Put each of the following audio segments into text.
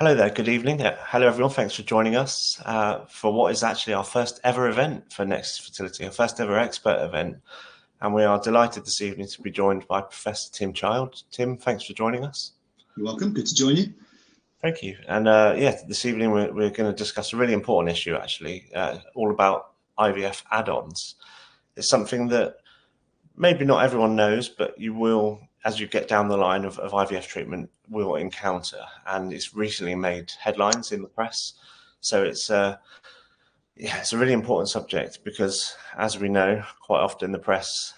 Hello there, good evening. Hello everyone, thanks for joining us for what is actually our first ever event for Nexus Fertility, our first ever expert event. And we are delighted this evening to be joined by Professor Tim Child. Tim, thanks for joining us. You're welcome, good to join you. Thank you. And this evening we're going to discuss a really important issue actually, all about IVF add-ons. It's something that maybe not everyone knows, but you will, as you get down the line of IVF treatment, will encounter, and it's recently made headlines in the press. So it's a really important subject because, as we know, quite often the press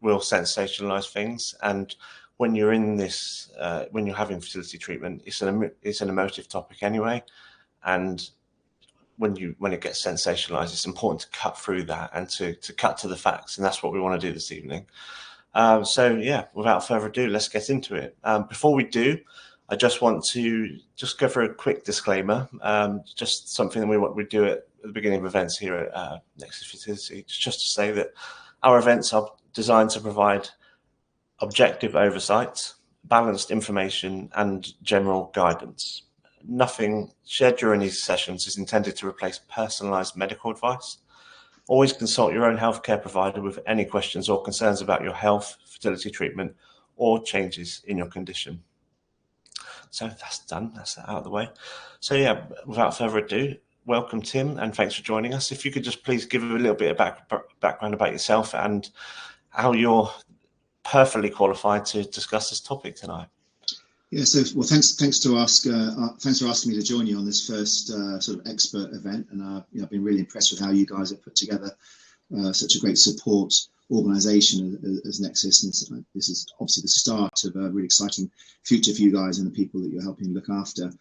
will sensationalize things, and when you're in this, when you're having fertility treatment, it's an emotive topic anyway, and when it gets sensationalized, it's important to cut through that and to cut to the facts, and that's what we want to do this evening. So without further ado, let's get into it. Before we do, I just want to go for a quick disclaimer, just something that we do at the beginning of events here at Nexus Fertility, just to say that our events are designed to provide objective oversight, balanced information, and general guidance. Nothing shared during these sessions is intended to replace personalised medical advice. Always consult your own healthcare provider with any questions or concerns about your health, fertility treatment, or changes in your condition. So that's done, that's out of the way. So without further ado, welcome Tim, and thanks for joining us. If you could just please give a little bit of background about yourself and how you're perfectly qualified to discuss this topic tonight. Yeah, so thanks for asking me to join you on this first sort of expert event, and I've been really impressed with how you guys have put together such a great support organisation as Nexus, and this is obviously the start of a really exciting future for you guys and the people that you're helping look after.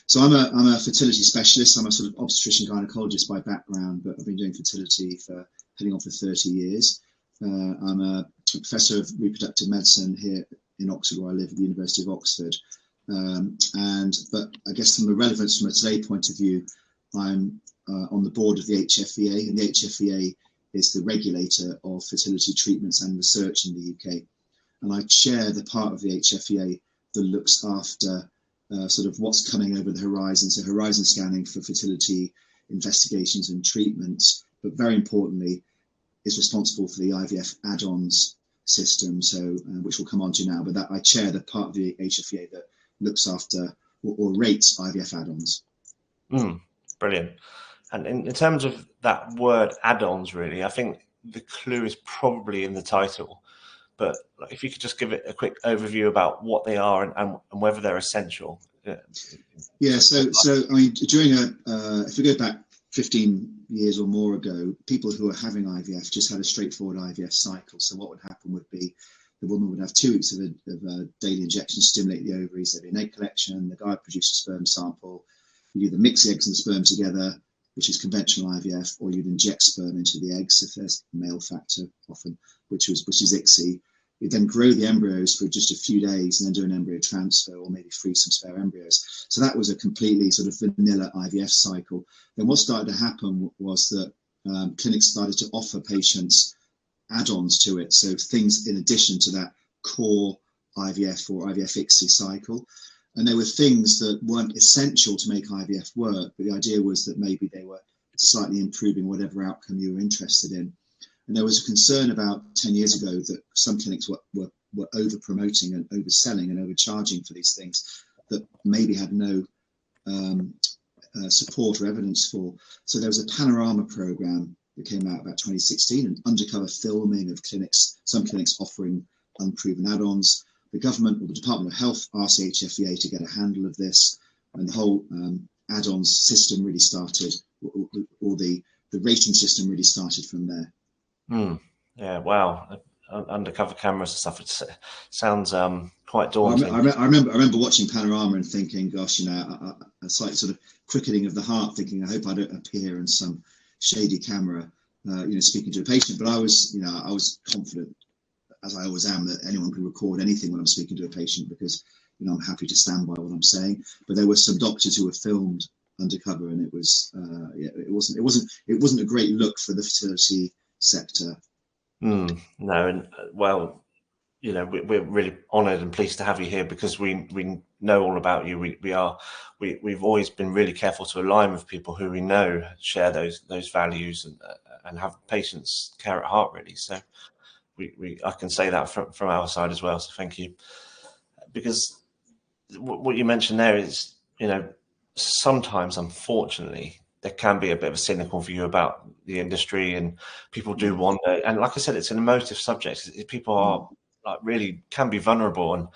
So I'm a fertility specialist. I'm a sort of obstetrician gynecologist by background, but I've been doing fertility for heading on for 30 years. I'm a professor of reproductive medicine here in Oxford, where I live, at the University of Oxford. But I guess from a relevance from a today point of view, I'm on the board of the HFEA, and the HFEA is the regulator of fertility treatments and research in the UK. And I chair the part of the HFEA that looks after sort of what's coming over the horizon, so horizon scanning for fertility investigations and treatments, but very importantly, is responsible for the IVF add-ons system, so which we'll come on to now, but that I chair the part of the HFEA that looks after or rates IVF add-ons. Brilliant. And in terms of that word add-ons, really, I think the clue is probably in the title, but if you could just give it a quick overview about what they are and whether they're essential. Yeah, so I mean, during if we go back 15 years or more ago, people who were having IVF just had a straightforward IVF cycle. So what would happen would be the woman would have 2 weeks of daily injection to stimulate the ovaries. There'd be an egg collection. The guy would produce a sperm sample. You'd either mix the eggs and the sperm together, which is conventional IVF, or you'd inject sperm into the eggs if there's male factor often, which is ICSI. You'd then grow the embryos for just a few days and then do an embryo transfer or maybe freeze some spare embryos. So that was a completely sort of vanilla IVF cycle. Then what started to happen was that clinics started to offer patients add-ons to it. So things in addition to that core IVF or IVF ICSI cycle. And there were things that weren't essential to make IVF work, but the idea was that maybe they were slightly improving whatever outcome you were interested in. And there was a concern about 10 years ago that some clinics were over-promoting and overselling and overcharging for these things that maybe had no support or evidence for. So there was a panorama program that came out about 2016, and undercover filming of clinics, some clinics offering unproven add-ons. The government or the Department of Health asked the HFEA to get a handle of this, and the whole add-ons system really started, or the rating system really started from there. Yeah, wow. Undercover cameras and stuff. It sounds quite daunting. I remember watching Panorama and thinking, gosh, a slight sort of quickening of the heart, thinking, I hope I don't appear in some shady camera, speaking to a patient. But I was confident, as I always am, that anyone can record anything when I'm speaking to a patient because, I'm happy to stand by what I'm saying. But there were some doctors who were filmed undercover, and it wasn't a great look for the fertility sector. No, and well, we're really honoured and pleased to have you here because we know all about you. We've always been really careful to align with people who we know share those values and have patients' care at heart, really. So I can say that from our side as well. So thank you. Because what you mentioned there is, sometimes, unfortunately, there can be a bit of a cynical view about the industry, and people do wonder. And like I said, it's an emotive subject. People are like really can be vulnerable and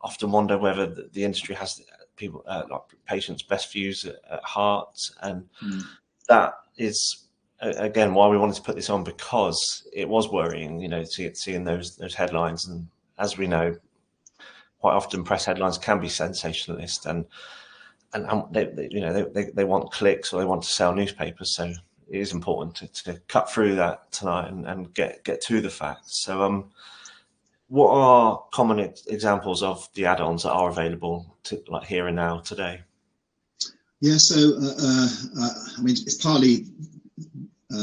often wonder whether the industry has people like patients' best views at heart, and that is again why we wanted to put this on, because it was worrying, seeing those headlines, and as we know, quite often press headlines can be sensationalist, and they want clicks, or they want to sell newspapers. So it is important to cut through that tonight and get to the facts. So what are common examples of the add-ons that are available like here and now today? Yeah, so I mean, it's partly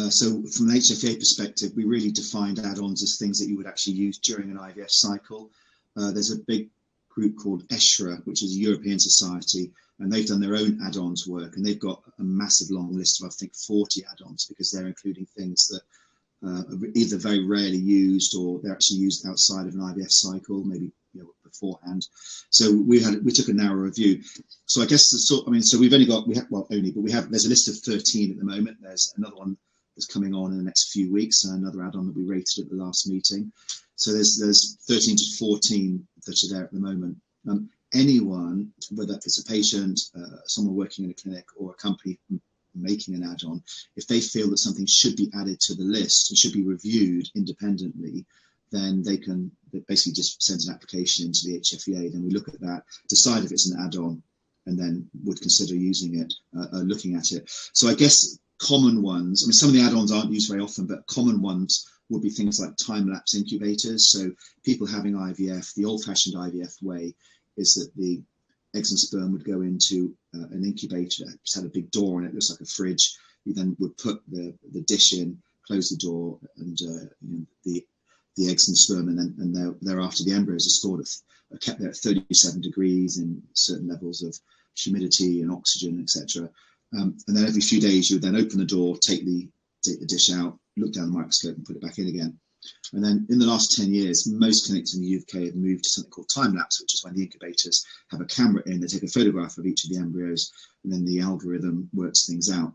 so from an HFEA perspective, we really defined add-ons as things that you would actually use during an IVF cycle. There's a big group called HFEA, which is a European society, and they've done their own add-ons work, and they've got a massive long list of, I think, 40 add-ons, because they're including things that are either very rarely used, or they're actually used outside of an IVF cycle, maybe beforehand. So we took a narrow review. So I guess so we've only got there's a list of 13 at the moment. There's another one that's coming on in the next few weeks, another add-on that we rated at the last meeting. So there's 13 to 14 that are there at the moment. Anyone, whether it's a patient, someone working in a clinic, or a company making an add-on, if they feel that something should be added to the list and should be reviewed independently, then they can basically just send an application into the HFEA. Then we look at that, decide if it's an add-on, and then would consider using it, looking at it. So I guess common ones, I mean, some of the add-ons aren't used very often, but common ones would be things like time-lapse incubators. So people having IVF, the old-fashioned IVF way is that the eggs and sperm would go into an incubator that just had a big door on it, looks like a fridge. You then would put the dish in, close the door, and the eggs and sperm, and thereafter the embryos are kept there at 37 degrees in certain levels of humidity and oxygen, etc. And then every few days you would then open the door, take the dish out, look down the microscope, and put it back in again. And then in the last 10 years, most clinics in the UK have moved to something called time-lapse, which is when the incubators have a camera in, they take a photograph of each of the embryos, and then the algorithm works things out.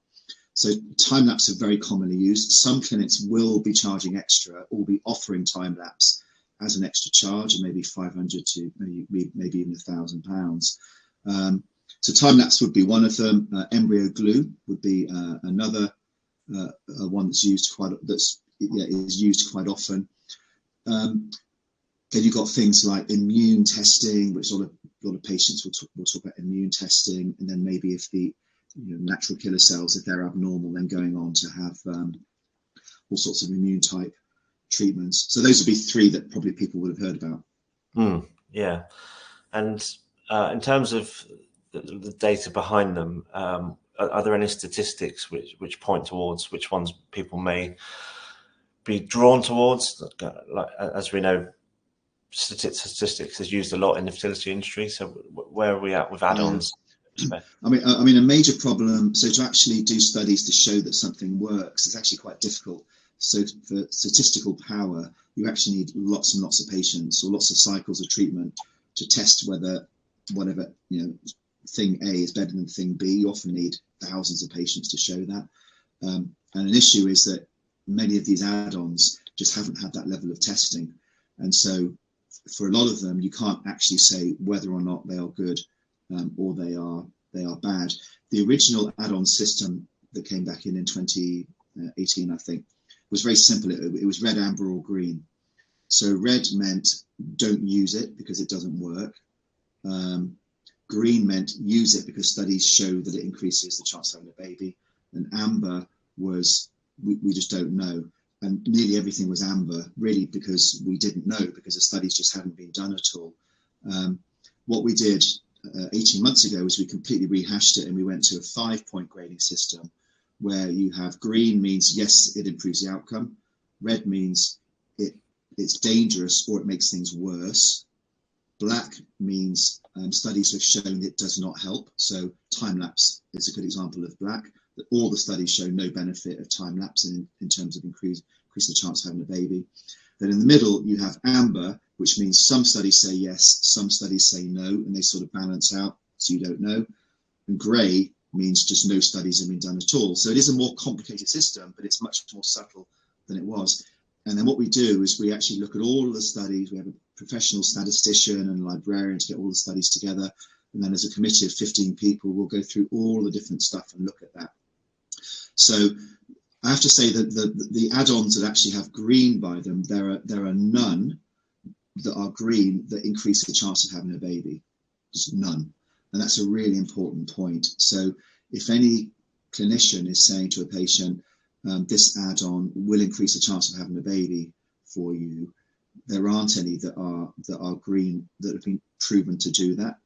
So time-lapse are very commonly used. Some clinics will be charging extra, or be offering time-lapse as an extra charge, and maybe 500 to maybe even £1,000. So time-lapse would be one of them. Embryo glue would be another one that's used is used quite often. Then you've got things like immune testing, which a lot of patients will talk about immune testing, and then maybe if the natural killer cells, if they're abnormal, then going on to have all sorts of immune type treatments. So those would be three that probably people would have heard about. Yeah, and in terms of the data behind them, are there any statistics which point towards which ones people may be drawn towards? Like, as we know, statistics is used a lot in the fertility industry. So where are we at with add-ons? I mean, a major problem. So to actually do studies to show that something works is actually quite difficult. So for statistical power, you actually need lots and lots of patients, or lots of cycles of treatment to test whether whatever thing A is better than thing B. You often need thousands of patients to show that. And an issue is that many of these add-ons just haven't had that level of testing, and so for a lot of them, you can't actually say whether or not they are good or they are bad. The original add-on system that came back in 2018, I think, was very simple. It was red, amber, or green. So red meant don't use it because it doesn't work. Green meant use it because studies show that it increases the chance of having a baby. And amber was we just don't know. And nearly everything was amber, really, because we didn't know, because the studies just hadn't been done at all. What we did 18 months ago was we completely rehashed it, and we went to a 5-point grading system where you have green means, yes, it improves the outcome. Red means it's dangerous or it makes things worse. Black means studies have shown it does not help. So time lapse is a good example of black. That all the studies show no benefit of time lapse in terms of increase the chance of having a baby. Then in the middle you have amber, which means some studies say yes, some studies say no, and they sort of balance out, so you don't know. And grey means just no studies have been done at all. So it is a more complicated system, but it's much more subtle than it was. And then what we do is we actually look at all of the studies. We have a professional statistician and librarian to get all the studies together. And then as a committee of 15 people, we'll go through all the different stuff and look at that. So I have to say that the add-ons that actually have green by them, there are none that are green that increase the chance of having a baby. Just none. And that's a really important point. So if any clinician is saying to a patient, this add-on will increase the chance of having a baby for you, there aren't any that are green that have been proven to do that.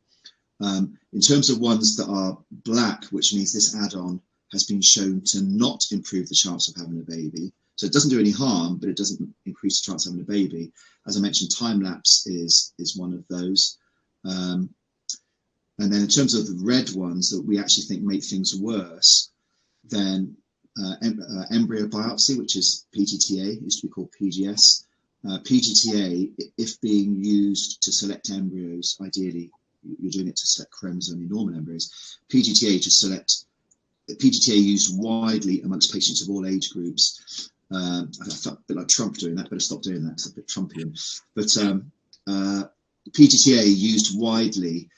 In terms of ones that are black, which means this add-on has been shown to not improve the chance of having a baby. So it doesn't do any harm, but it doesn't increase the chance of having a baby. As I mentioned, time lapse is one of those. And then in terms of the red ones that we actually think make things worse, then embryo biopsy, which is PGTA, used to be called PGS. PGTA, if being used to select embryos, ideally you're doing it to select chromosomal normal embryos. PGTA used widely amongst patients of all age groups. I felt a bit like Trump doing that, better stop doing that, it's a bit Trumpian. But PGTA used widely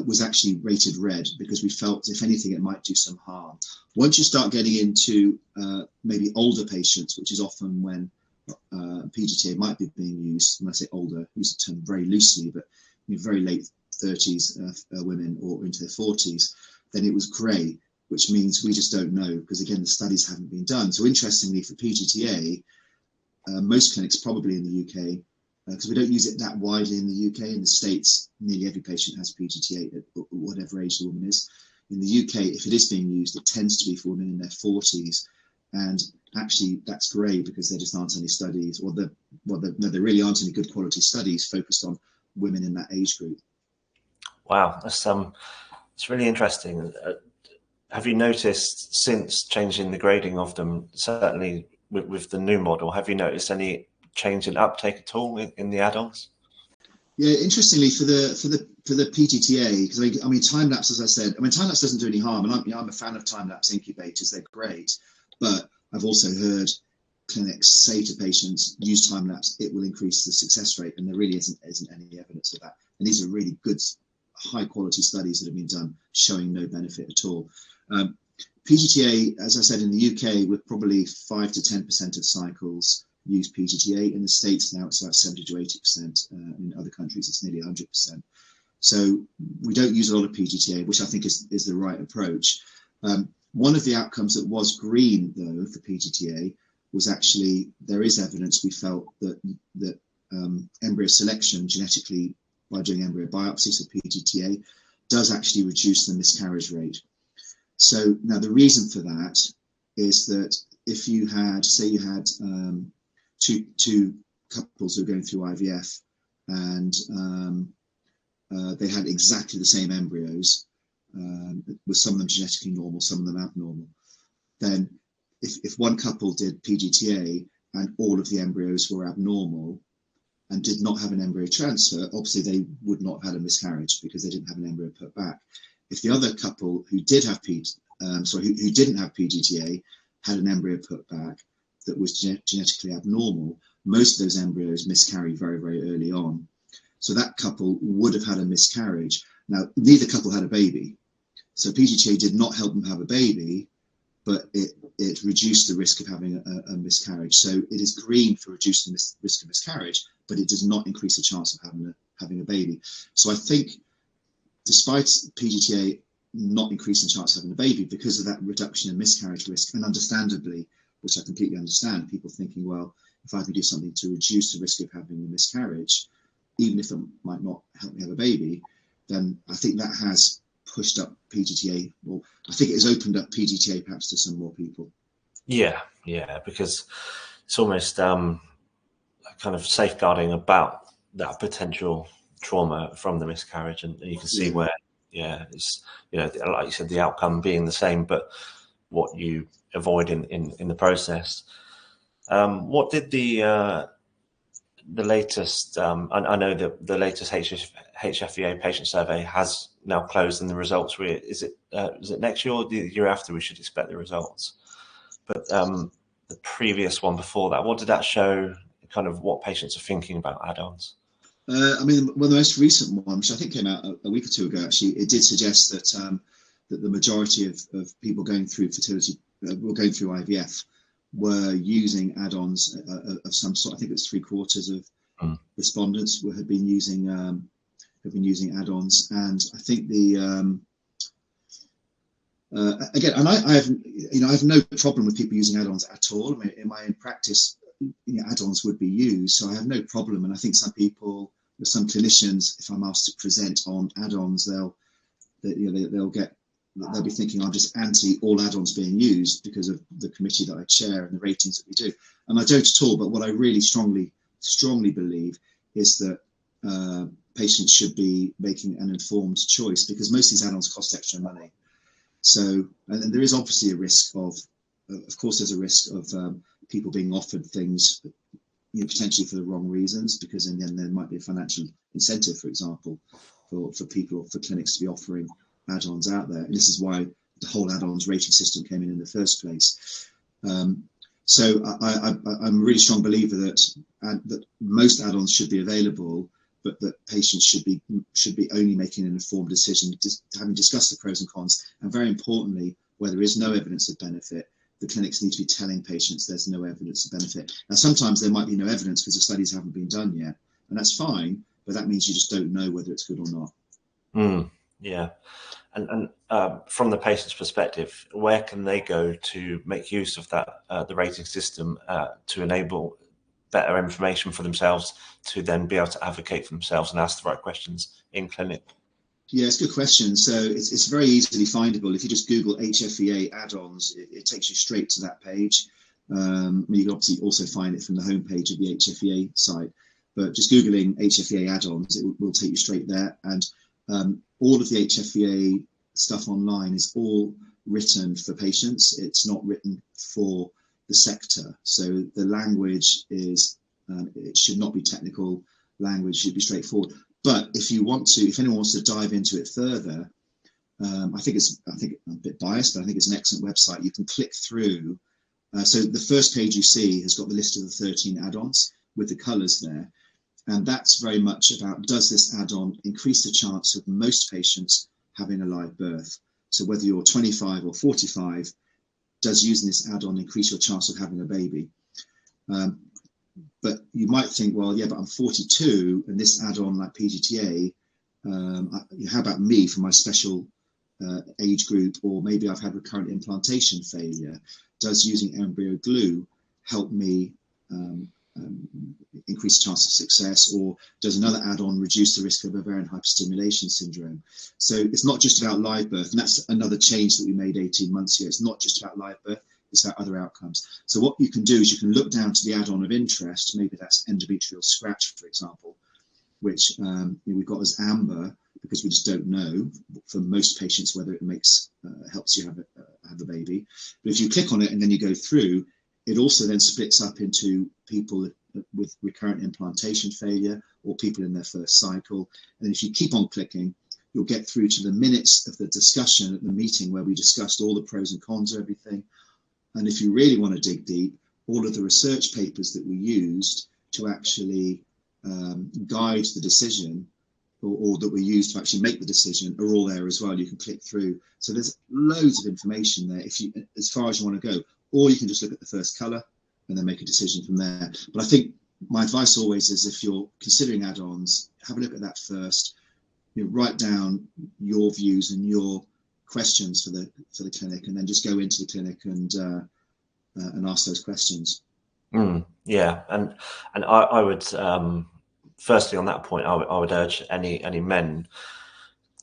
was actually rated red because we felt, if anything, it might do some harm. Once you start getting into maybe older patients, which is often when PGTA might be being used, when I say older, I use the term very loosely, but very late 30s women or into their 40s, then it was grey, which means we just don't know because, again, the studies haven't been done. So interestingly, for PGTA, most clinics probably in the UK, because we don't use it that widely in the UK. In the States, nearly every patient has PGTA at whatever age the woman is. In the UK, if it is being used, it tends to be for women in their 40s. And actually, that's great because there just aren't any studies, or there really aren't any good quality studies focused on women in that age group. Wow, it's really interesting. Have you noticed since changing the grading of them, certainly with the new model, have you noticed any change in uptake at all in the add-ons? Yeah, interestingly, for the PGTA, because I mean time lapse, as I said, time lapse doesn't do any harm, and I'm a fan of time lapse incubators. They're great, but I've also heard clinics say to patients, use time lapse, it will increase the success rate, and there really isn't any evidence of that. And these are really good, high quality studies that have been done showing no benefit at all. PGTA, as I said, in the UK, with probably 5 to 10% of cycles use PGTA. In the States now it's about 70 to 80%. In other countries it's nearly 100%. So we don't use a lot of PGTA, which I think is the right approach. One of the outcomes that was green, though, for PGTA was actually, there is evidence we felt that embryo selection genetically by doing embryo biopsies of PGTA does actually reduce the miscarriage rate. So now the reason for that is that if you had, say you had two couples who are going through IVF and they had exactly the same embryos, with some of them genetically normal, some of them abnormal, then if one couple did PGTA and all of the embryos were abnormal and did not have an embryo transfer, obviously they would not have had a miscarriage because they didn't have an embryo put back. If the other couple who did have who didn't have PGTA had an embryo put back that was genetically abnormal, most of those embryos miscarried very, very early on. So that couple would have had a miscarriage. Now, neither couple had a baby. So PGTA did not help them have a baby, but it reduced the risk of having a miscarriage. So it is green for reducing the risk of miscarriage, but it does not increase the chance of having a baby. So I think despite PGTA not increasing the chance of having a baby because of that reduction in miscarriage risk, and understandably, which I completely understand, people thinking, well, if I can do something to reduce the risk of having a miscarriage, even if it might not help me have a baby, then I think that has pushed up PGTA, or I think it has opened up PGTA perhaps to some more people. Yeah, because it's almost kind of safeguarding about that potential trauma from the miscarriage, and you can see where, it's, like you said, the outcome being the same, but what you avoid in the process. What did the latest, I know that the latest HFEA patient survey has now closed, and the results is it next year or the year after we should expect the results? But the previous one before that, what did that show, kind of what patients are thinking about add-ons? I mean, well, the most recent one, which I think came out a week or two ago, actually, it did suggest that that the majority of people going through fertility, going through IVF, were using add-ons of some sort. I think it's 3/4 of respondents had been using add-ons, and I think the again, and I have no problem with people using add-ons at all. I mean, in my practice, add-ons would be used, so I have no problem. And I think some clinicians, if I'm asked to present on add-ons, they'll be thinking I'm just anti all add-ons being used because of the committee that I chair and the ratings that we do. And I don't at all. But what I really strongly believe is that patients should be making an informed choice, because most of these add-ons cost extra money. So, and there is obviously a risk of course, there's a risk of people being offered things, potentially for the wrong reasons, because in the end there might be a financial incentive, for example, for people, for clinics to be offering add-ons out there. And this is why the whole add-ons rating system came in the first place. So I'm a really strong believer that most add-ons should be available, but that patients should be only making an informed decision, just having discussed the pros and cons, and very importantly, where there is no evidence of benefit, the clinics need to be telling patients there's no evidence of benefit. Now, sometimes there might be no evidence because the studies haven't been done yet, and that's fine, but that means you just don't know whether it's good or not. Yeah. And from the patient's perspective, where can they go to make use of that, the rating system, to enable better information for themselves, to then be able to advocate for themselves and ask the right questions in clinic? Yeah, it's a good question. So it's very easily findable. If you just Google HFEA add-ons, it takes you straight to that page. You can obviously also find it from the homepage of the HFEA site, but just Googling HFEA add-ons, it will take you straight there. And all of the HFEA stuff online is all written for patients. It's not written for the sector. So the language is, it should not be technical language, should be straightforward. But if anyone wants to dive into it further, I think I'm a bit biased, but I think it's an excellent website. You can click through. So the first page you see has got the list of the 13 add-ons with the colours there. And that's very much about, does this add-on increase the chance of most patients having a live birth? So whether you're 25 or 45, does using this add-on increase your chance of having a baby? But you might think, well, yeah, but I'm 42 and this add-on like PGTA, how about me for my special age group, or maybe I've had recurrent implantation failure? Does using embryo glue help me increase the chance of success, or does another add-on reduce the risk of ovarian hyperstimulation syndrome? So it's not just about live birth, and that's another change that we made 18 months ago. It's not just about live birth, it's about other outcomes. So what you can do is you can look down to the add-on of interest, maybe that's endometrial scratch, for example, which we've got as amber, because we just don't know for most patients whether it helps you have a baby. But if you click on it and then you go through, it also then splits up into people with recurrent implantation failure or people in their first cycle. And if you keep on clicking, you'll get through to the minutes of the discussion at the meeting where we discussed all the pros and cons of everything. And if you really want to dig deep, all of the research papers that we used to actually guide the decision, or that we used to actually make the decision, are all there as well. You can click through. So there's loads of information there as far as you want to go. Or you can just look at the first colour and then make a decision from there. But I think my advice always is, if you're considering add-ons, have a look at that first. Write down your views and your questions for the clinic, and then just go into the clinic and ask those questions. Yeah, and I would firstly on that point, I would urge any men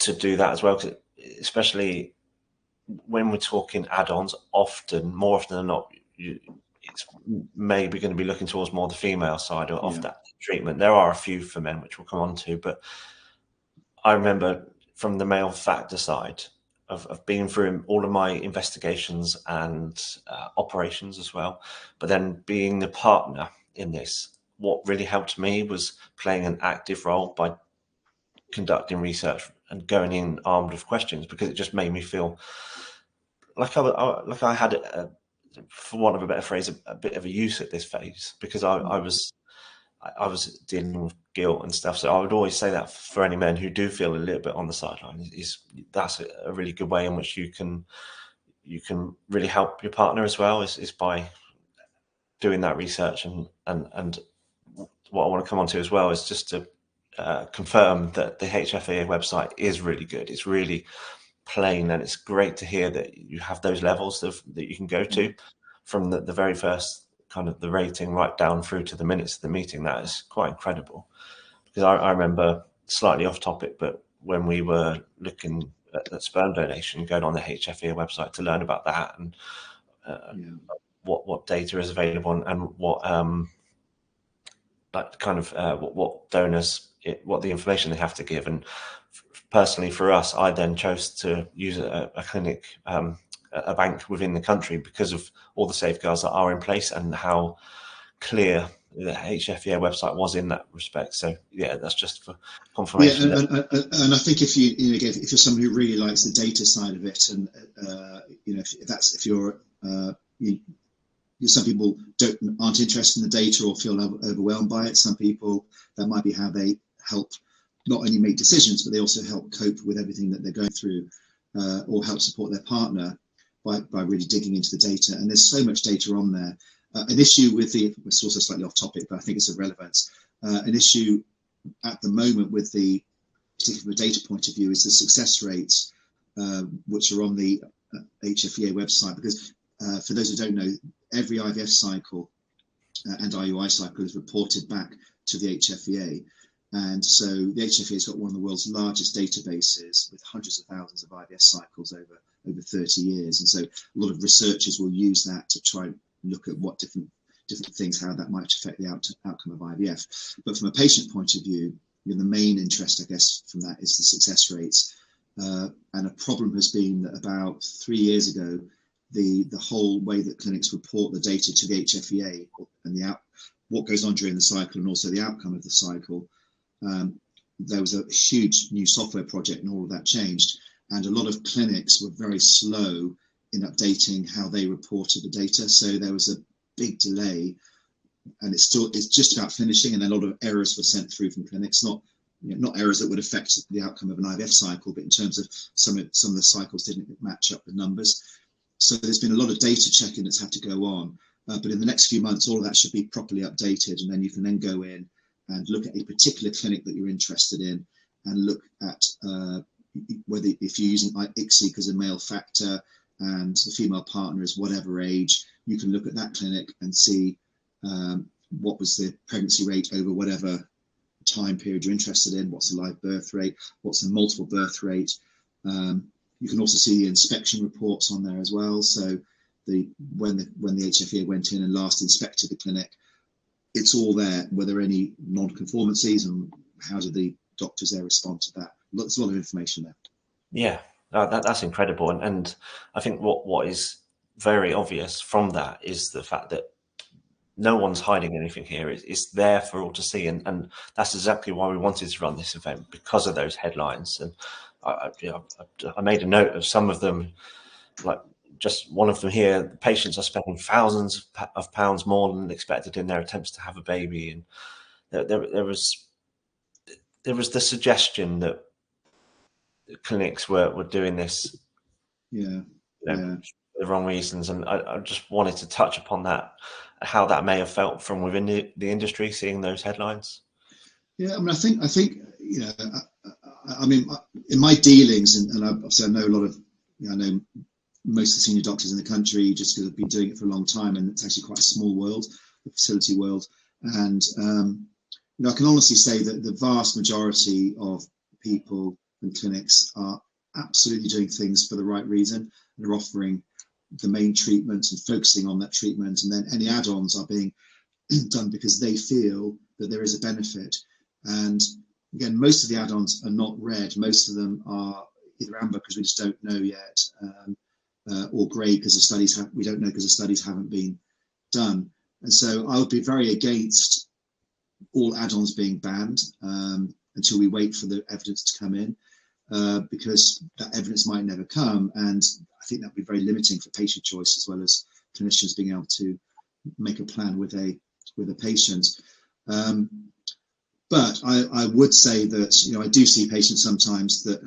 to do that as well, 'cause especially when we're talking add-ons, more often than not, it's maybe going to be looking towards more the female side of that treatment. There are a few for men, which we'll come on to, but I remember from the male factor side of being through all of my investigations and operations as well, but then being the partner in this, what really helped me was playing an active role by conducting research and going in armed with questions, because it just made me feel like I had, for want of a better phrase, a bit of a use at this phase, because I was dealing with guilt and stuff. So I would always say that for any men who do feel a little bit on the sideline, that's a really good way in which you can really help your partner as well, is by doing that research. And what I want to come on to as well is just to confirm that the HFEA website is really good. It's really plain, and it's great to hear that you have those levels that you can go to, from the very first kind of the rating right down through to the minutes of the meeting. That is quite incredible. Because I remember, slightly off topic, but when we were looking at sperm donation, going on the HFEA website to learn about that, and what data is available, and what like kind of what donors, what the information they have to give. And personally for us, I then chose to use a clinic, a bank within the country, because of all the safeguards that are in place and how clear the HFEA website was in that respect. So yeah, that's just for confirmation. Yeah, and I think if if you're someone who really likes the data side of it, and if you're some people aren't interested in the data or feel overwhelmed by it. Some people, that might be how they help not only make decisions, but they also help cope with everything that they're going through, or help support their partner by really digging into the data. And there's so much data on there. An issue with it's also slightly off topic, but I think it's of relevance. An issue at the moment with the, particularly from a data point of view, is the success rates, which are on the HFEA website. Because for those who don't know, every IVF cycle and IUI cycle is reported back to the HFEA. And so the HFEA has got one of the world's largest databases, with hundreds of thousands of IVF cycles over 30 years. And so a lot of researchers will use that to try and look at what different things, how that might affect the outcome of IVF. But from a patient point of view, the main interest, I guess, from that is the success rates. And a problem has been that about 3 years ago, the whole way that clinics report the data to the HFEA and what goes on during the cycle, and also the outcome of the cycle, there was a huge new software project, and all of that changed. And a lot of clinics were very slow in updating how they reported the data. So there was a big delay, and it's just about finishing. And a lot of errors were sent through from clinics, not errors that would affect the outcome of an IVF cycle, but in terms of some of the cycles didn't match up with numbers. So there's been a lot of data checking that's had to go on. But in the next few months, all of that should be properly updated, and then you can then go in and look at a particular clinic that you're interested in, and look at whether, if you're using ICSI as a male factor and the female partner is whatever age, you can look at that clinic and see what was the pregnancy rate over whatever time period you're interested in, what's the live birth rate, what's the multiple birth rate. You can also see the inspection reports on there as well. So when the HFEA went in and last inspected the clinic, it's all there. Were there any non-conformances, and how did the doctors there respond to that? There's a lot of information there. Yeah, that's incredible. And I think what is very obvious from that is the fact that no one's hiding anything here. It's there for all to see. And that's exactly why we wanted to run this event, because of those headlines. And I made a note of some of them, like just one of them here: the patients are spending thousands of pounds more than expected in their attempts to have a baby. And there was the suggestion that clinics were doing this for the wrong reasons. And I just wanted to touch upon that, how that may have felt from within the industry, seeing those headlines. Yeah, I mean, I think I mean, in my dealings, and obviously I know a lot of, I know most of the senior doctors in the country, just because I've been doing it for a long time, and it's actually quite a small world, the fertility world. And I can honestly say that the vast majority of people and clinics are absolutely doing things for the right reason. They're offering the main treatment and focusing on that treatment, and then any add-ons are being done because they feel that there is a benefit. And again, most of the add-ons are not red. Most of them are either amber because we just don't know yet, or grey because we don't know because the studies haven't been done. And so I would be very against all add-ons being banned until we wait for the evidence to come in, because that evidence might never come, and I think that would be very limiting for patient choice as well as clinicians being able to make a plan with a patient. But I would say that I do see patients sometimes that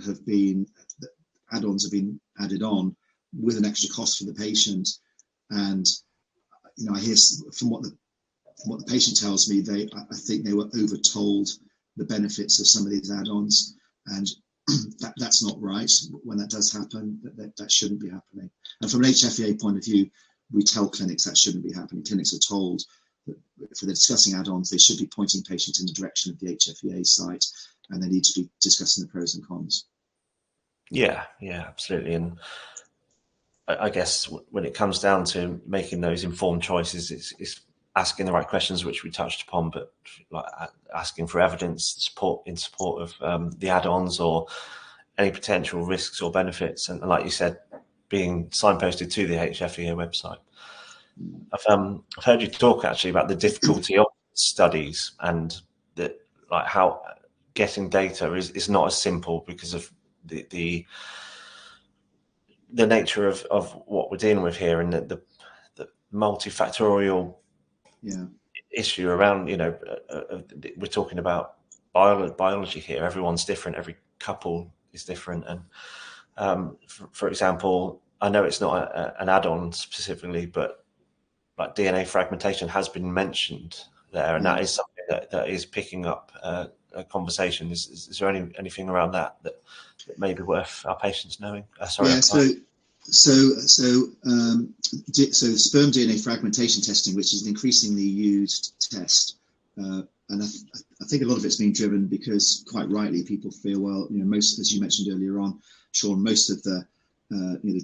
add-ons have been added on with an extra cost for the patient, and I hear from what the patient tells me, I think they were overtold the benefits of some of these add-ons, and that's not right. When that does happen, that shouldn't be happening. And from an HFEA point of view, we tell clinics that shouldn't be happening. Clinics are told that if they're discussing add-ons, they should be pointing patients in the direction of the HFEA site, and they need to be discussing the pros and cons. Yeah, absolutely. And I guess when it comes down to making those informed choices, it's asking the right questions, which we touched upon, but like asking for evidence in support of the add-ons or any potential risks or benefits, and like you said, being signposted to the HFEA website. I've heard you talk actually about the difficulty of studies, and that like how getting data is not as simple because of the nature of what we're dealing with here, and the multifactorial issue around, we're talking about biology here. Everyone's different. Every couple is different. And for example, I know it's not an add-on specifically, but like DNA fragmentation has been mentioned there, and that is something that is picking up a conversation. Is there anything around that may be worth our patients knowing? So sperm DNA fragmentation testing, which is an increasingly used test, and I think a lot of it's being driven because, quite rightly, people feel, well, most, as you mentioned earlier on, Sean, most of the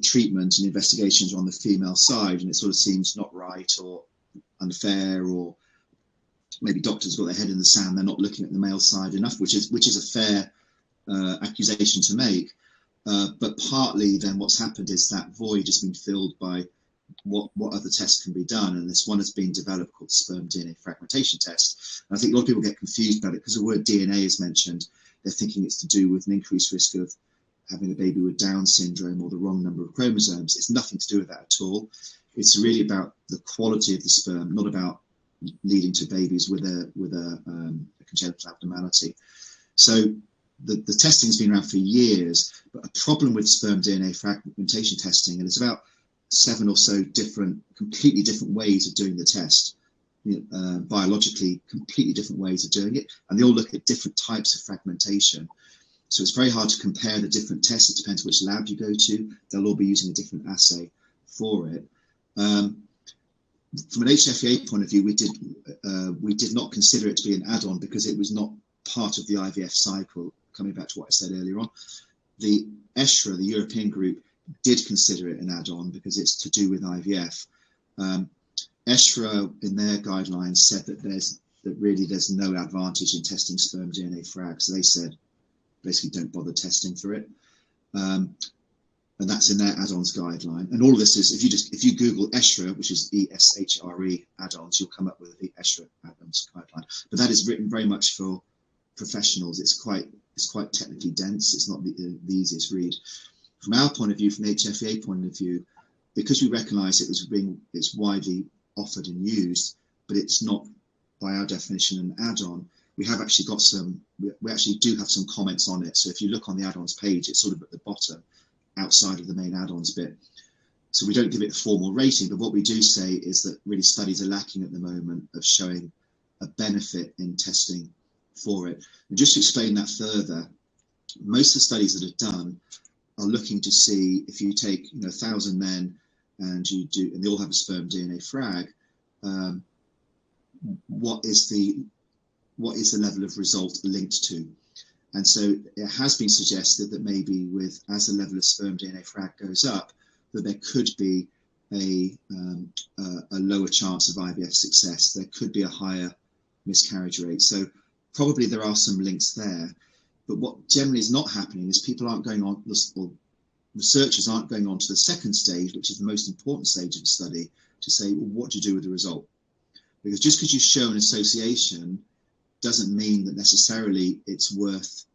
treatment and investigations are on the female side, and it sort of seems not right or unfair, or maybe doctors got their head in the sand, they're not looking at the male side enough, which is a fair accusation to make. But partly then what's happened is that void has been filled by what other tests can be done, and this one has been developed called the sperm DNA fragmentation test. And I think a lot of people get confused about it because the word DNA is mentioned. They're thinking it's to do with an increased risk of having a baby with Down syndrome or the wrong number of chromosomes. It's nothing to do with that at all. It's really about the quality of the sperm, not about leading to babies with a congenital abnormality. So the testing's been around for years, but a problem with sperm DNA fragmentation testing, and it's about 7 or so completely different ways of doing the test, biologically completely different ways of doing it, and they all look at different types of fragmentation. So it's very hard to compare the different tests. It depends which lab you go to. They'll all be using a different assay for it. From an HFEA point of view, we did not consider it to be an add-on because it was not part of the IVF cycle. Coming back to what I said earlier on, the ESHRA, the European group, did consider it an add-on because it's to do with IVF. ESHRA, in their guidelines, said that there's no advantage in testing sperm DNA frag. So they said, basically, don't bother testing for it. And that's in their add-ons guideline. And all of this is, if you Google ESHRA, which is ESHRE add-ons, you'll come up with the ESHRA add-ons guideline. But that is written very much for professionals. It's quite technically dense. It's not the easiest read. From our point of view, from the HFEA point of view, because we recognise it's widely offered and used, but it's not by our definition an add-on. We have actually got we actually do have some comments on it. So if you look on the add-ons page, it's sort of at the bottom, outside of the main add-ons bit. So we don't give it a formal rating, but what we do say is that really studies are lacking at the moment of showing a benefit in testing for it. And just to explain that further, most of the studies that are done are looking to see if you take 1,000 men and they all have a sperm DNA frag, what is the level of result linked to? And so it has been suggested that maybe as the level of sperm DNA frag goes up, that there could be a lower chance of IVF success. There could be a higher miscarriage rate. So probably there are some links there. But what generally is not happening is people aren't going on, or researchers aren't going on to the second stage, which is the most important stage of the study, to say, well, what do you do with the result? Because just because you show an association doesn't mean that necessarily it's worth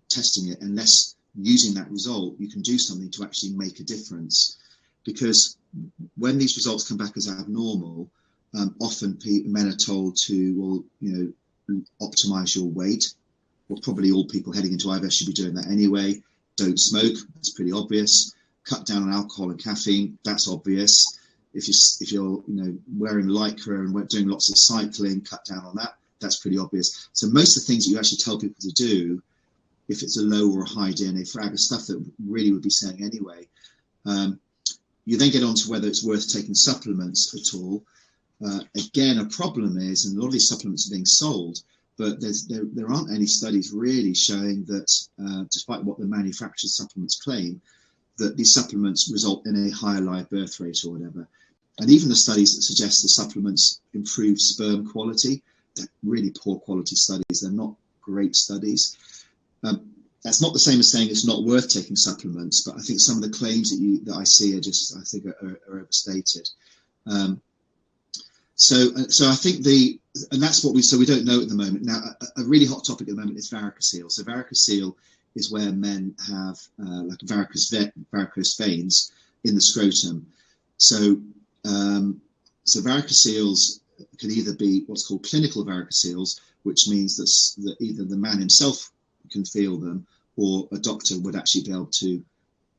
testing it, unless using that result you can do something to actually make a difference. Because when these results come back as abnormal, often men are told to, well, you know, optimize your weight. Well, probably all people heading into IVF should be doing that anyway. Don't smoke, that's pretty obvious. Cut down on alcohol and caffeine, that's obvious. If you're you know, wearing lycra and doing lots of cycling, cut down on that, that's pretty obvious. So most of the things that you actually tell people to do, if it's a low or a high DNA frag, are stuff that really would be saying anyway. You then get on to whether it's worth taking supplements at all. Again, a problem is, and a lot of these supplements are being sold, but there aren't any studies really showing that, despite what the manufactured supplements claim, that these supplements result in a higher live birth rate or whatever. And even the studies that suggest the supplements improve sperm quality, they're really poor quality studies. They're not great studies. That's not the same as saying it's not worth taking supplements, but I think some of the claims that I see are just, I think, are overstated. So I think and that's what we don't know at the moment. Now, a really hot topic at the moment is varicocele. So varicocele is where men have like varicose veins in the scrotum. So varicoceles can either be what's called clinical varicoceles, which means that either the man himself can feel them, or a doctor would actually be able to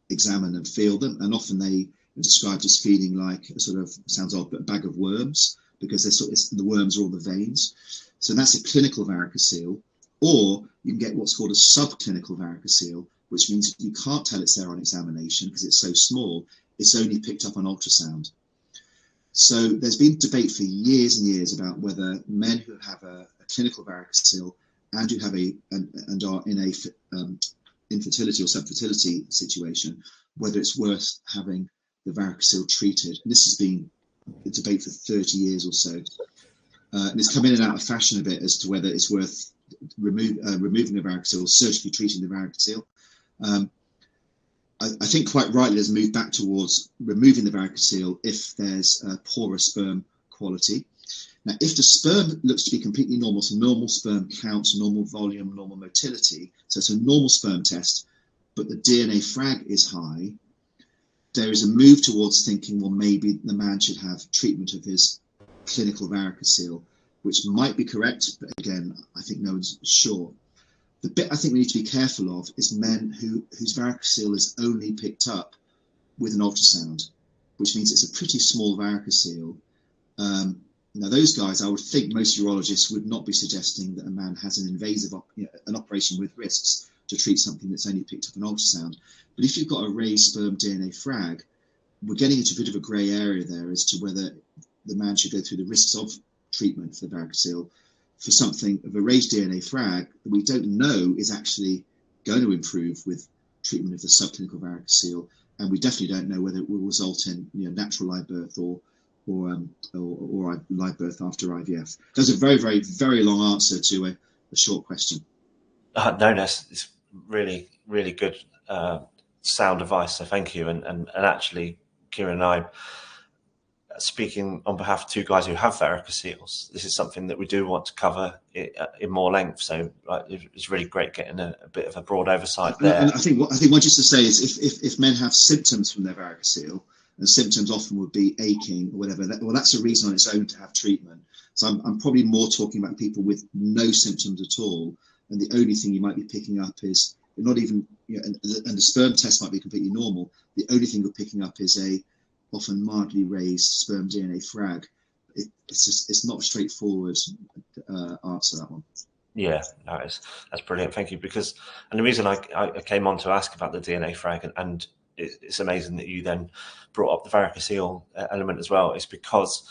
examine and feel them. And often they are described as feeling like a sort of, sounds odd, but a bag of worms, because the worms are all the veins. So that's a clinical varicocele. Or you can get what's called a subclinical varicocele, which means you can't tell it's there on examination because it's so small. It's only picked up on ultrasound. So there's been debate for years and years about whether men who have a clinical varicocele and who have and are in a infertility or subfertility situation, whether it's worth having the varicocele treated. And this has been a debate for 30 years or so. And it's come in and out of fashion a bit as to whether it's worth removing the varicocele, surgically treating the varicocele. I think quite rightly there's moved back towards removing the varicocele if there's poorer sperm quality. Now, if the sperm looks to be completely normal, so normal sperm count, normal volume, normal motility, so it's a normal sperm test, but the DNA frag is high, there is a move towards thinking, well, maybe the man should have treatment of his clinical varicocele, which might be correct, but again, I think no one's sure. The bit I think we need to be careful of is men whose varicocele is only picked up with an ultrasound, which means it's a pretty small varicocele. Now, those guys, I would think most urologists would not be suggesting that a man has an invasive an operation with risks to treat something that's only picked up an ultrasound. But if you've got a raised sperm DNA frag, we're getting into a bit of a grey area there as to whether the man should go through the risks of treatment for the varicocele for something of a raised DNA frag that we don't know is actually going to improve with treatment of the subclinical varicocele, and we definitely don't know whether it will result in natural live birth or live birth after IVF. That's a very, very, very long answer to a short question. No, it's really, really good sound advice. So thank you. And actually, Kieran and I, speaking on behalf of two guys who have varicoceles, this is something that we do want to cover in more length. So it's really great getting a bit of a broad oversight there. And I think one just to say is if men have symptoms from their varicocele, and symptoms often would be aching or whatever, that's a reason on its own to have treatment. So I'm probably more talking about people with no symptoms at all, and the only thing you might be picking up is not even, and the sperm test might be completely normal. The only thing you're picking up is a often mildly raised sperm DNA frag. It's not a straightforward answer, that one. Yeah, that's brilliant. Thank you. And the reason I came on to ask about the DNA frag, and it's amazing that you then brought up the varicocele element as well, is because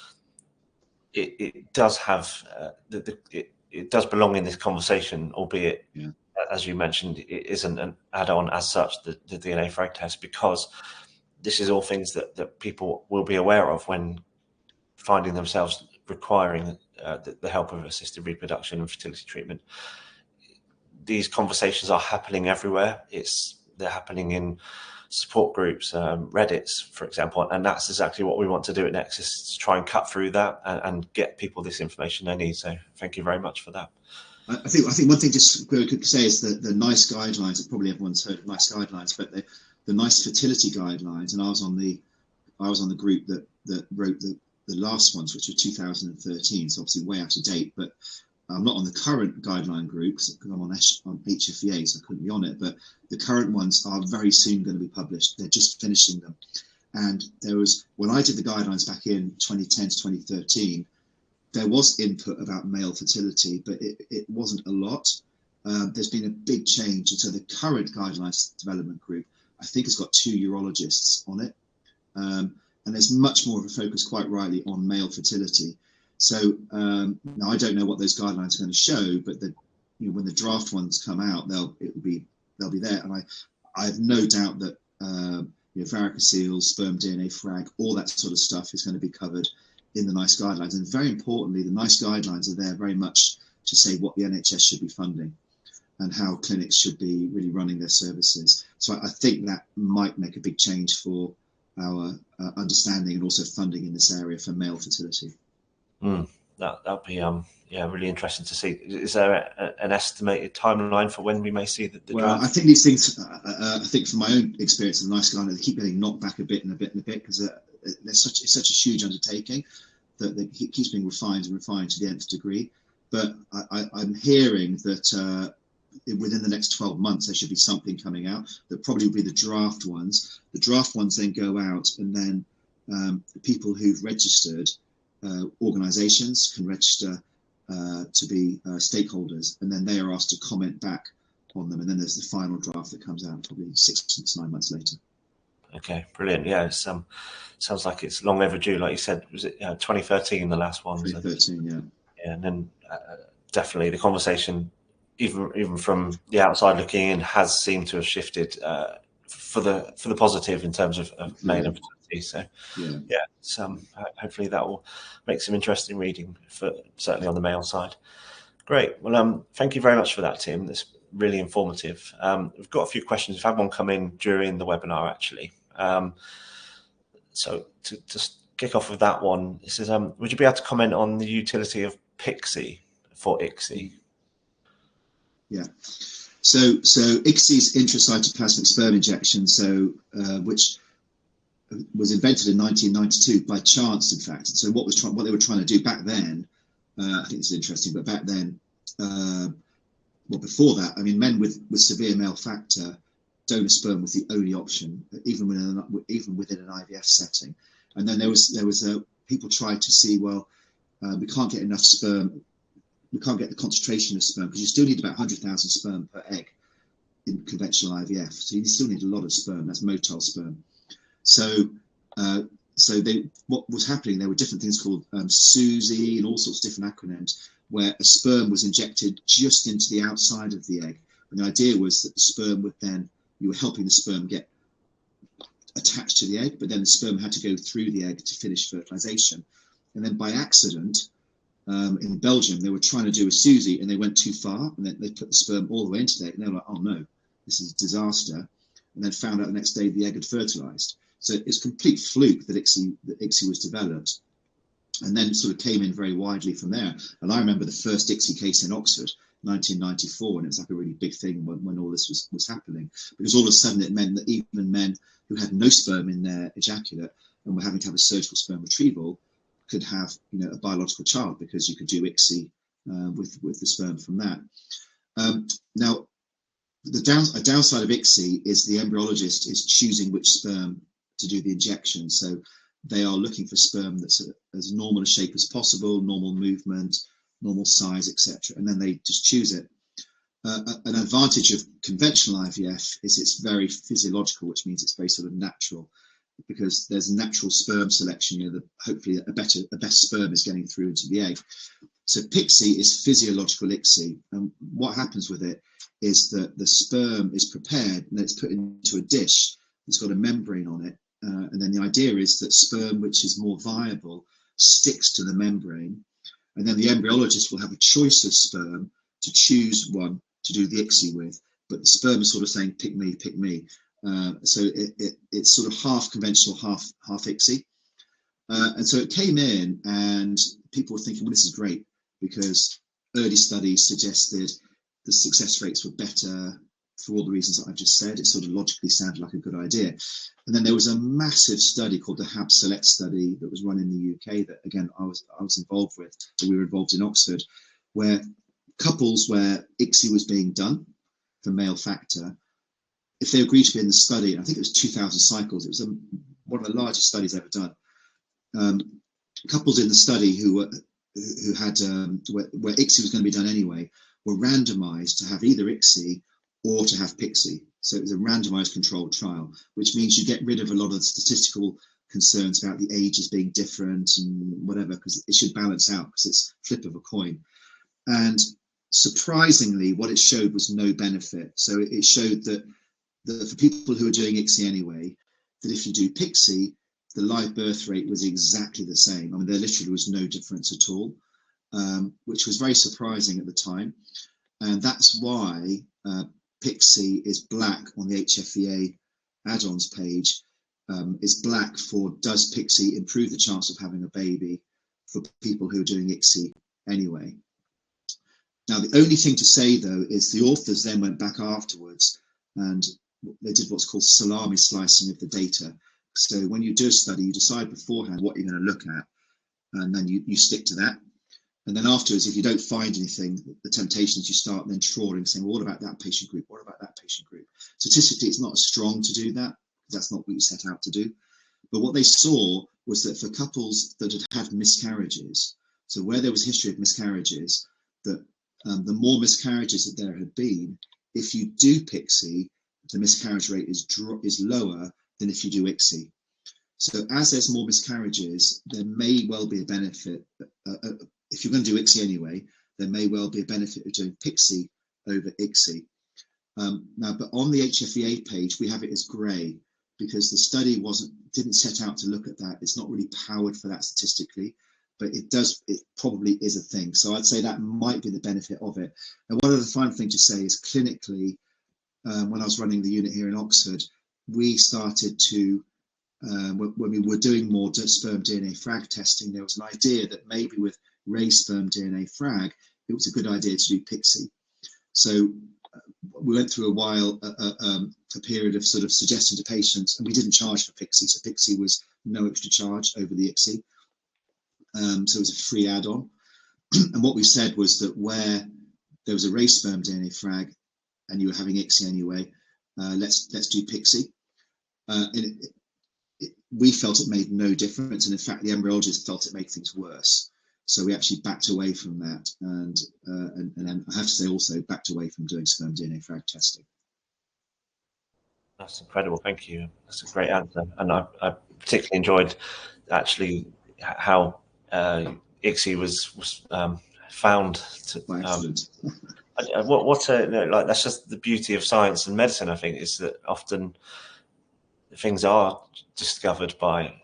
it does have it does belong in this conversation, albeit as you mentioned, it isn't an add-on as such, the DNA frag test, because this is all things that people will be aware of when finding themselves requiring the help of assisted reproduction and fertility treatment. These conversations are happening everywhere. They're happening in support groups, Reddits, for example, and that's exactly what we want to do at Nexus, to try and cut through that and get people this information they need. So thank you very much for that. I think one thing just quick to say is that the NICE guidelines, probably everyone's heard of NICE guidelines, but the NICE fertility guidelines, and I was on the group that wrote the last ones, which were 2013, so obviously way out of date, but I'm not on the current guideline group because I'm on HFEA, so I couldn't be on it, but the current ones are very soon going to be published. They're just finishing them. And when I did the guidelines back in 2010 to 2013, there was input about male fertility, but it wasn't a lot. There's been a big change. And so the current guidelines development group, I think, has got 2 urologists on it. And there's much more of a focus, quite rightly, on male fertility. So now I don't know what those guidelines are going to show, but when the draft ones come out, they'll be there. And I have no doubt that varicocele, sperm DNA frag, all that sort of stuff is going to be covered in the NICE guidelines. And very importantly, the NICE guidelines are there very much to say what the NHS should be funding and how clinics should be really running their services. So I think that might make a big change for our understanding and also funding in this area for male fertility. That'd be really interesting to see. Is there an estimated timeline for when we may see the draft? I think these things, I think from my own experience of the NICE guidelines, they keep getting knocked back a bit because it's such a huge undertaking that it keeps being refined to the nth degree. But I'm hearing that within the next 12 months there should be something coming out that probably will be the draft ones. The draft ones then go out, and then the people who've registered, organisations can register to be stakeholders, and then they are asked to comment back on them, and then there's the final draft that comes out probably 6 to 9 months later. Okay, brilliant. Yeah, it sounds like it's long overdue. Like you said, was it 2013 the last one? 2013, yeah. Yeah, and then definitely the conversation, even from the outside looking in, has seemed to have shifted for the positive in terms of male infertility. So hopefully that will make some interesting reading for certainly on the male side. Great. Well, thank you very much for that, Tim. That's really informative. We've got a few questions. We've had one come in during the webinar, actually. So to just kick off with that one, it says, would you be able to comment on the utility of PICSI for ICSI? Yeah. So ICSI is intracytoplasmic sperm injection, which was invented in 1992 by chance, in fact. So what they were trying to do back then, I think it's interesting, but back then, before that, I mean, men with severe male factor, donor sperm was the only option, even within an IVF setting. And then there was people tried to see, we can't get enough sperm, we can't get the concentration of sperm, because you still need about 100,000 sperm per egg in conventional IVF. So you still need a lot of sperm. That's motile sperm. So what was happening? There were different things called SUSI and all sorts of different acronyms, where a sperm was injected just into the outside of the egg. And the idea was that the sperm would then, you were helping the sperm get attached to the egg, but then the sperm had to go through the egg to finish fertilization. And then by accident, in Belgium, they were trying to do a SUSI and they went too far, and then they put the sperm all the way into the egg, and they were like, oh no, this is a disaster. And then found out the next day the egg had fertilized. So it's a complete fluke that ICSI was developed, and then sort of came in very widely from there. And I remember the first ICSI case in Oxford, 1994, and it was like a really big thing when all this was happening, because all of a sudden it meant that even men who had no sperm in their ejaculate and were having to have a surgical sperm retrieval could have, a biological child, because you could do ICSI with the sperm from that. Now, a downside of ICSI is the embryologist is choosing which sperm to do the injection. So they are looking for sperm that's as normal a shape as possible, normal movement, normal size, etc. And then they just choose it. An advantage of conventional IVF is it's very physiological, which means it's very sort of natural, because there's natural sperm selection. Hopefully a better sperm is getting through into the egg. So PICSI is physiological ICSI, and what happens with it is that the sperm is prepared and it's put into a dish that's got a membrane on it, And then the idea is that sperm which is more viable sticks to the membrane, and then the embryologist will have a choice of sperm to choose one to do the ICSI with, but the sperm is sort of saying, pick me, pick me. So it's sort of half conventional, half ICSI. And so it came in, and people were thinking, well, this is great, because early studies suggested the success rates were better for all the reasons that I've just said. It sort of logically sounded like a good idea. And then there was a massive study called the HAB Select study that was run in the UK that, again, I was involved with, that we were involved in Oxford, where couples where ICSI was being done for male factor, if they agreed to be in the study, and I think it was 2,000 cycles, it was one of the largest studies ever done. Couples in the study who had where ICSI was going to be done anyway were randomized to have either ICSI or to have PICSI. So it was a randomized controlled trial, which means you get rid of a lot of the statistical concerns about the ages being different and whatever, because it should balance out, because it's flip of a coin. And surprisingly, what it showed was no benefit. So it showed that for people who are doing ICSI anyway, that if you do PICSI, the live birth rate was exactly the same. I mean, there literally was no difference at all, which was very surprising at the time. And that's why PICSI is black on the HFEA add-ons page, is black for does PICSI improve the chance of having a baby for people who are doing ICSI anyway. Now, the only thing to say, though, is the authors then went back afterwards and they did what's called salami slicing of the data. So when you do a study, you decide beforehand what you're going to look at, and then you stick to that. And then afterwards, if you don't find anything, the temptation is you start then trawling, saying, well, what about that patient group? What about that patient group? Statistically, it's not as strong to do that, because that's not what you set out to do. But what they saw was that for couples that had miscarriages, so where there was history of miscarriages, that the more miscarriages that there had been, if you do PICSI, the miscarriage rate is lower than if you do ICSI. So as there's more miscarriages, there may well be a benefit. If you're going to do ICSI anyway, there may well be a benefit of doing PICSI over ICSI. Now, but on the HFEA page, we have it as grey, because the study didn't set out to look at that. It's not really powered for that statistically, but it probably is a thing. So I'd say that might be the benefit of it. And one other final thing to say is clinically, when I was running the unit here in Oxford, we started to, when we were doing more sperm DNA frag testing, there was an idea that maybe with raised sperm DNA frag, it was a good idea to do PICSI. So we went through a period of sort of suggesting to patients, and we didn't charge for PICSI, so PICSI was no extra charge over the ICSI. So it was a free add-on. And what we said was that where there was a raised sperm DNA frag and you were having ICSI anyway, let's do PICSI. We felt it made no difference, and in fact the embryologist felt it made things worse. So we actually backed away from that, and then I have to say also backed away from doing sperm DNA frag testing. That's incredible, thank you. That's a great answer, and I particularly enjoyed actually how ICSI was found to. By accident. Like that's just the beauty of science and medicine. I think is that often things are discovered by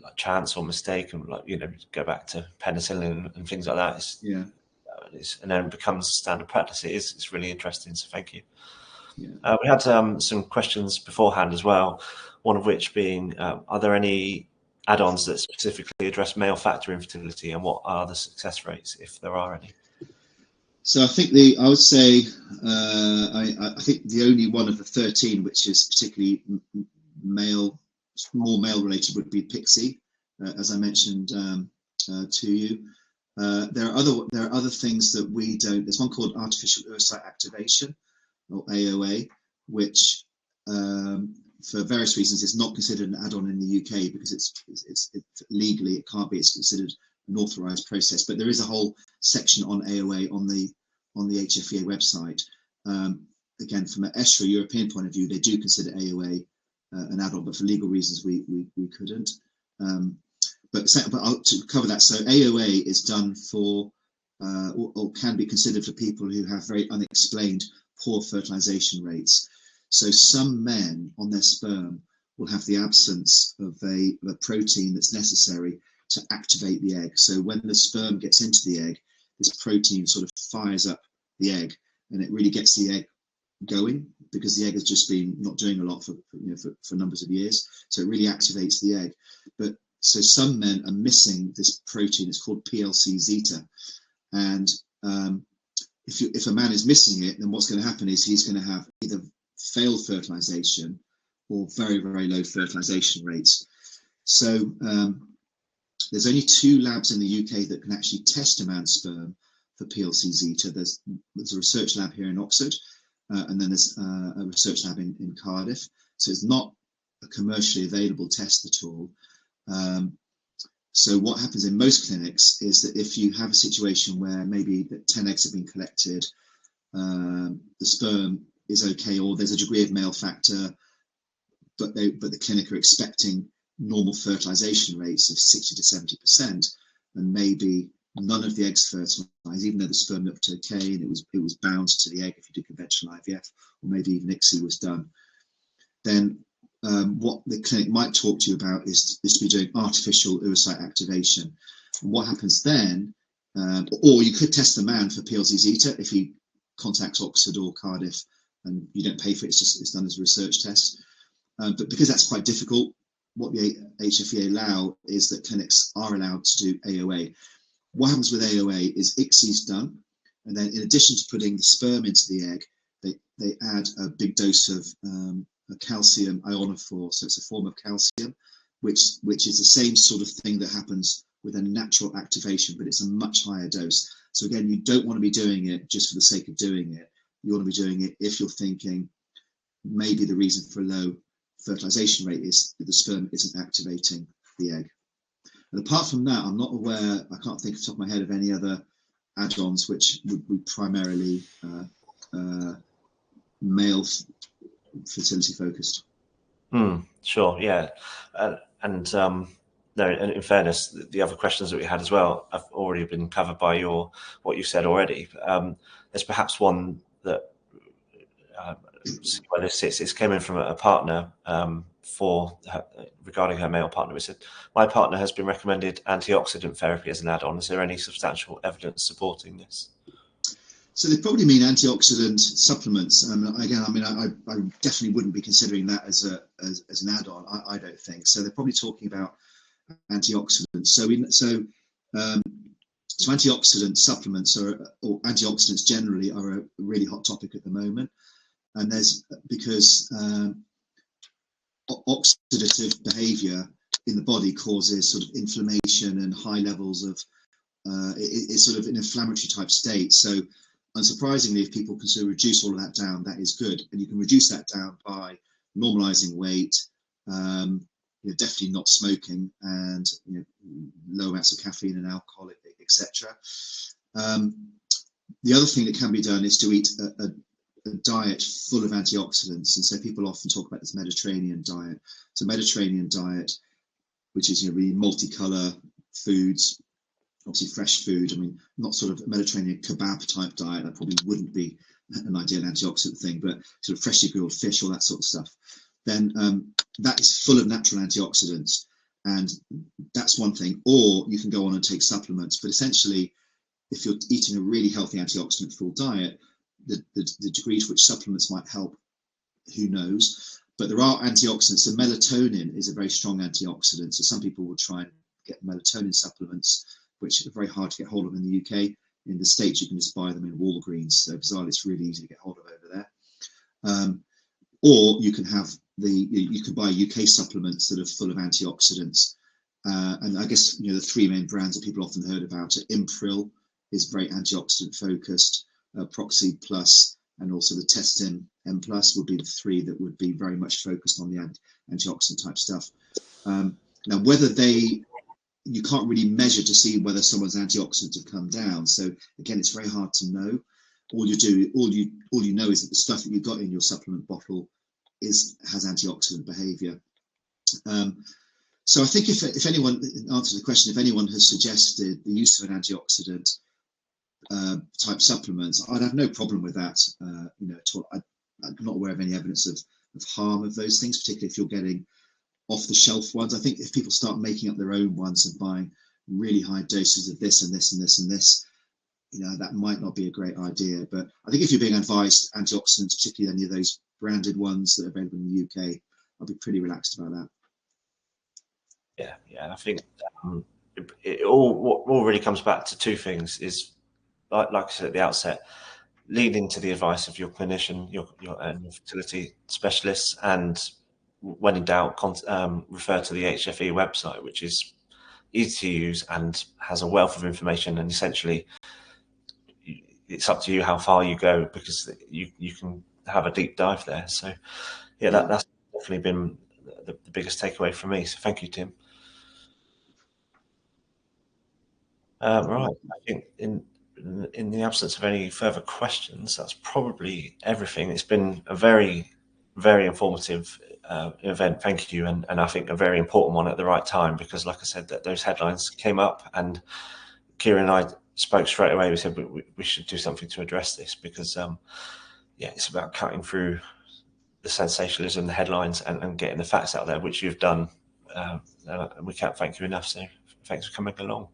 like chance or mistake, and like go back to penicillin and things like that. And then it becomes standard practice. It's really interesting. So thank you. Yeah. We had some questions beforehand as well. One of which being, are there any add-ons that specifically address male factor infertility, and what are the success rates, if there are any? So I think I would say I think the only one of the 13 which is particularly more male related would be PICSI, as I mentioned to you. There are other things that we don't. There's one called artificial oocyte activation, or AOA, which for various reasons is not considered an add-on in the UK, because it's legally it can't be. It's considered an authorised process. But there is a whole section on AOA on the HFEA website. Again, from an ESHRE European point of view, they do consider AOA an add-on, but for legal reasons we couldn't. But to cover that, so AOA is done for or can be considered for people who have very unexplained poor fertilization rates. So some men on their sperm will have the absence of a protein that's necessary to activate the egg. So when the sperm gets into the egg, this protein sort of fires up the egg, and it really gets the egg going, because the egg has just been not doing a lot for numbers of years. So it really activates the egg. But so some men are missing this protein. It's called PLC zeta, and if a man is missing it, then what's going to happen is he's going to have either failed fertilization or very, very low fertilization rates. So there's only 2 labs in the UK that can actually test a man's sperm for PLC zeta. There's a research lab here in Oxford, and then there's a research lab in Cardiff. So it's not a commercially available test at all. So what happens in most clinics is that if you have a situation where maybe 10 eggs have been collected, the sperm is okay, or there's a degree of male factor, but the clinic are expecting normal fertilization rates of 60 to 70%, and maybe none of the eggs fertilized, even though the sperm looked okay and it was bound to the egg if you did conventional IVF, or maybe even ICSI was done, then what the clinic might talk to you about is to be doing artificial oocyte activation. And what happens then, or you could test the man for PLC zeta if he contacts Oxford or Cardiff, and you don't pay for it, it's done as a research test. But because that's quite difficult, what the HFEA allow is that clinics are allowed to do AOA. What happens with AOA is ICSI is done, and then in addition to putting the sperm into the egg, they add a big dose of a calcium ionophore, so it's a form of calcium, which is the same sort of thing that happens with a natural activation, but it's a much higher dose. So again, you don't want to be doing it just for the sake of doing it. You want to be doing it if you're thinking maybe the reason for a low fertilization rate is that the sperm isn't activating the egg. And apart from that, I'm not aware, I can't think off the top of my head of any other add-ons which would be primarily male fertility focused. Sure, yeah. No, and in fairness, the other questions that we had as well have already been covered by what you said already. There's perhaps one that where this sits. It came in from a partner regarding her male partner. It said, "My partner has been recommended antioxidant therapy as an add-on. Is there any substantial evidence supporting this?" So they probably mean antioxidant supplements. Again, I mean, I definitely wouldn't be considering that as an add-on. I don't think so. They're probably talking about antioxidants. So antioxidant supplements or antioxidants generally are a really hot topic at the moment, and because oxidative behaviour in the body causes sort of inflammation and high levels of it's sort of an inflammatory type state. So unsurprisingly, if people can sort of reduce all of that down, that is good. And you can reduce that down by normalizing weight, definitely not smoking, and low amounts of caffeine and alcohol, etc. The other thing that can be done is to eat a diet full of antioxidants. And so people often talk about this Mediterranean diet. So Mediterranean diet, which is really multicolour foods, obviously fresh food. I mean, not sort of a Mediterranean kebab type diet. That probably wouldn't be an ideal antioxidant thing, but sort of freshly grilled fish, all that sort of stuff. Then that is full of natural antioxidants, and that's one thing. Or you can go on and take supplements. But essentially, if you're eating a really healthy antioxidant full diet, the degree to which supplements might help, who knows? But there are antioxidants. So melatonin is a very strong antioxidant. So some people will try and get melatonin supplements, which are very hard to get hold of in the UK. In the States, you can just buy them in Walgreens. So bizarrely, it's really easy to get hold of over there. Or you can have you can buy UK supplements that are full of antioxidants. And I guess the 3 main brands that people often heard about are Impril, is very antioxidant focused, Proxy Plus, and also the Testin M Plus would be the 3 that would be very much focused on the antioxidant type stuff. Now, whether you can't really measure to see whether someone's antioxidants have come down. So again, it's very hard to know. All you know is that the stuff that you've got in your supplement bottle has antioxidant behaviour. So I think if anyone, in answer to the question, if anyone has suggested the use of an antioxidant type supplements, I'd have no problem with that. At all. I'm not aware of any evidence of harm of those things, particularly if you're getting off-the-shelf ones. I think if people start making up their own ones and buying really high doses of this and this and this and this, that might not be a great idea. But I think if you're being advised antioxidants, particularly any of those branded ones that are available in the UK, I'll be pretty relaxed about that. Yeah, and I think it all really comes back to two things: is like I said at the outset, leading to the advice of your clinician, your fertility specialists, and when in doubt, refer to the HFE website, which is easy to use and has a wealth of information. And essentially, it's up to you how far you go, because you can have a deep dive there. So, yeah, that's definitely been the biggest takeaway for me. So, thank you, Tim. Right, I think in the absence of any further questions, that's probably everything. It's been a very, very informative event. Thank you, and I think a very important one at the right time, because, like I said, that those headlines came up, and Kieran and I spoke straight away. We said we should do something to address this, because it's about cutting through the sensationalism, the headlines, and getting the facts out there, which you've done. We can't thank you enough. So thanks for coming along.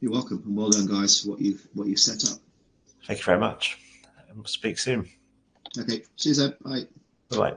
You're welcome, and well done, guys, for what you've set up. Thank you very much. And we'll speak soon. Okay, cheers, Ed. Bye. Bye.